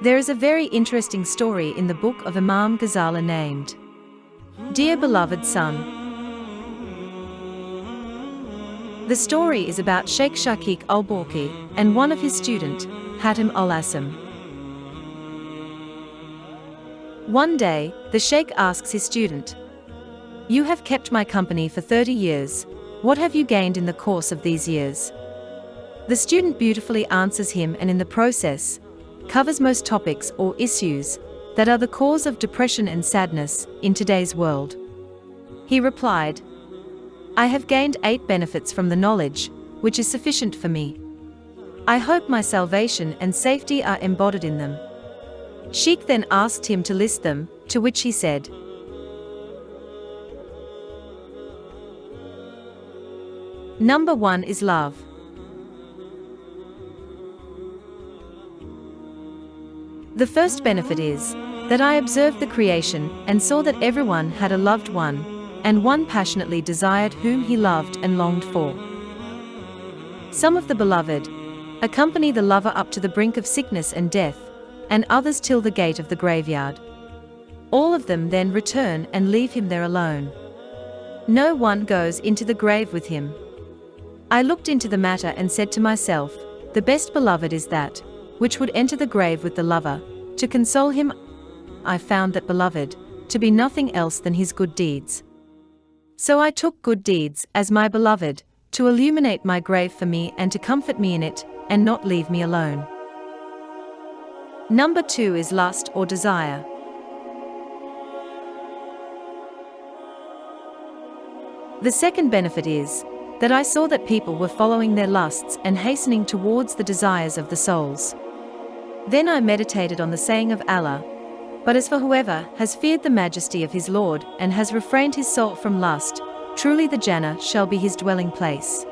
There is a very interesting story in the book of Imam Ghazali named Dear Beloved Son. The story is about Sheikh Shaqiq al-Balkhi and one of his student, Hatim al-Asam. One day, the Sheikh asks his student, "You have kept my company for 30 years. What have you gained in the course of these years?" The student beautifully answers him and in the process, covers most topics or issues that are the cause of depression and sadness in today's world. He replied, "I have gained 8 benefits from the knowledge, which is sufficient for me. I hope my salvation and safety are embodied in them." Sheikh then asked him to list them, to which he said, Number 1 is love. The first benefit is that I observed the creation and saw that everyone had a loved one, and one passionately desired whom he loved and longed for. Some of the beloved accompany the lover up to the brink of sickness and death, and others till the gate of the graveyard. All of them then return and leave him there alone. No one goes into the grave with him. I looked into the matter and said to myself, the best beloved is that which would enter the grave with the lover, to console him. I found that beloved to be nothing else than his good deeds. So I took good deeds as my beloved, to illuminate my grave for me and to comfort me in it, and not leave me alone. Number 2 is lust or desire. The second benefit is that I saw that people were following their lusts and hastening towards the desires of the souls. Then I meditated on the saying of Allah, "But as for whoever has feared the majesty of his Lord and has refrained his soul from lust, truly the Jannah shall be his dwelling place."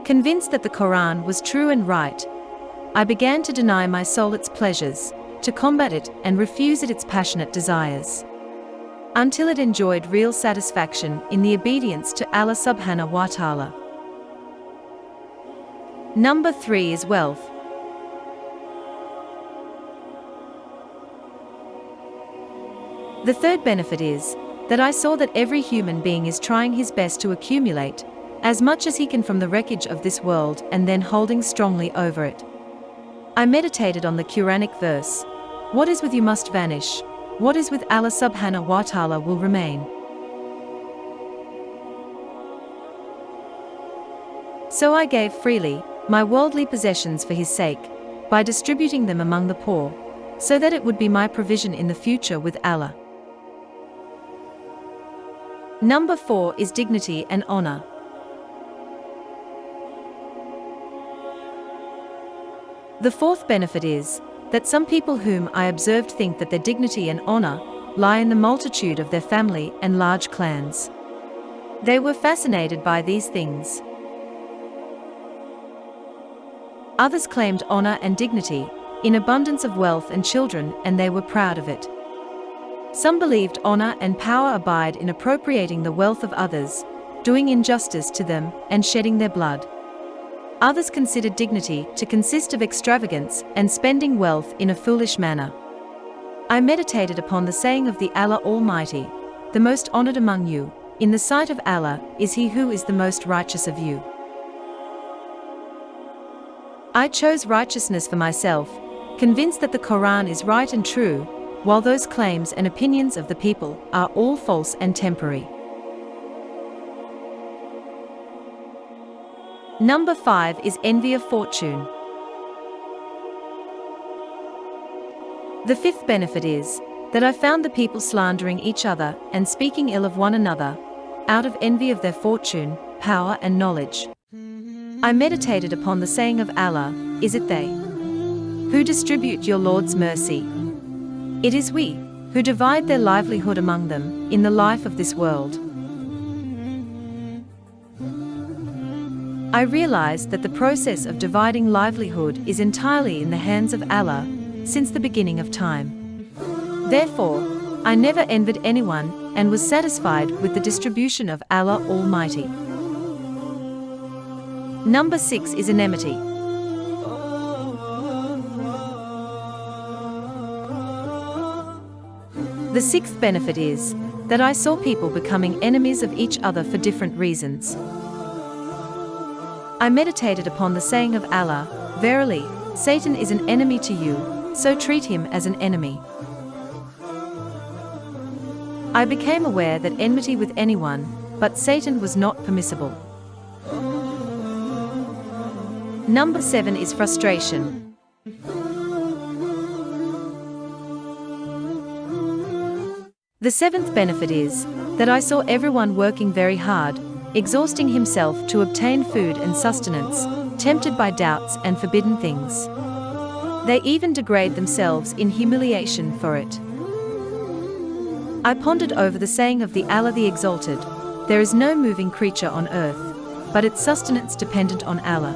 Convinced that the Qur'an was true and right, I began to deny my soul its pleasures, to combat it and refuse it its passionate desires, until it enjoyed real satisfaction in the obedience to Allah subhanahu wa ta'ala. Number 3 is wealth. The third benefit is that I saw that every human being is trying his best to accumulate as much as he can from the wreckage of this world and then holding strongly over it. I meditated on the Quranic verse, "What is with you must vanish, what is with Allah subhanahu wa ta'ala will remain." So I gave freely my worldly possessions for his sake, by distributing them among the poor, so that it would be my provision in the future with Allah. Number 4 is dignity and honor. The fourth benefit is that some people whom I observed think that their dignity and honor lie in the multitude of their family and large clans. They were fascinated by these things. Others claimed honor and dignity in abundance of wealth and children, and they were proud of it. Some believed honor and power abide in appropriating the wealth of others, doing injustice to them, and shedding their blood. Others considered dignity to consist of extravagance and spending wealth in a foolish manner. I meditated upon the saying of the Allah Almighty, "The most honored among you, in the sight of Allah, is he who is the most righteous of you." I chose righteousness for myself, convinced that the Qur'an is right and true, while those claims and opinions of the people are all false and temporary. Number 5 is envy of fortune. The fifth benefit is that I found the people slandering each other and speaking ill of one another, out of envy of their fortune, power and knowledge. I meditated upon the saying of Allah, "Is it they who distribute your Lord's mercy? It is we who divide their livelihood among them in the life of this world." I realized that the process of dividing livelihood is entirely in the hands of Allah since the beginning of time. Therefore, I never envied anyone and was satisfied with the distribution of Allah Almighty. Number 6 is Anemity. The sixth benefit is that I saw people becoming enemies of each other for different reasons. I meditated upon the saying of Allah, "Verily, Satan is an enemy to you, so treat him as an enemy." I became aware that enmity with anyone but Satan was not permissible. Number 7 is frustration. The seventh benefit is that I saw everyone working very hard, exhausting himself to obtain food and sustenance, tempted by doubts and forbidden things. They even degrade themselves in humiliation for it. I pondered over the saying of the Allah the Exalted, "There is no moving creature on earth, but its sustenance dependent on Allah."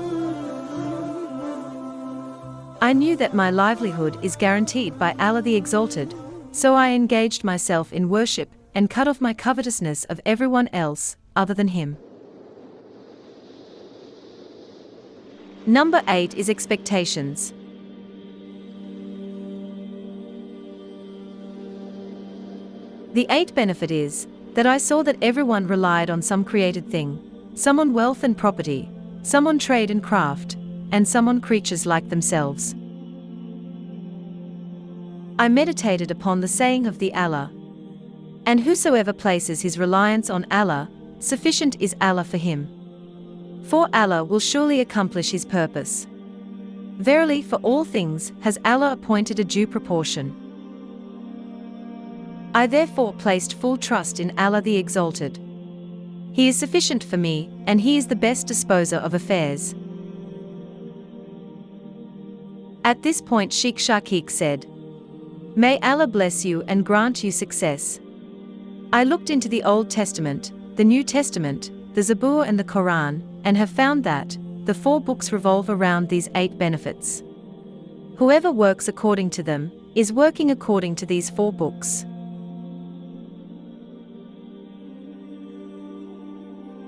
I knew that my livelihood is guaranteed by Allah the Exalted, so I engaged myself in worship and cut off my covetousness of everyone else other than Him. Number 8 is expectations. The eighth benefit is that I saw that everyone relied on some created thing, some on wealth and property, some on trade and craft, and some on creatures like themselves. I meditated upon the saying of the Allah, "And whosoever places his reliance on Allah, sufficient is Allah for him. For Allah will surely accomplish His purpose. Verily, for all things has Allah appointed a due proportion." I therefore placed full trust in Allah the Exalted. He is sufficient for me, and He is the best disposer of affairs. At this point Sheikh said, "May Allah bless you and grant you success." I looked into the Old Testament, the New Testament, the Zabur and the Qur'an, and have found that the 4 books revolve around these 8 benefits. Whoever works according to them is working according to these 4 books.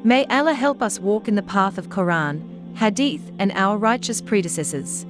May Allah help us walk in the path of Qur'an, Hadith, and our righteous predecessors.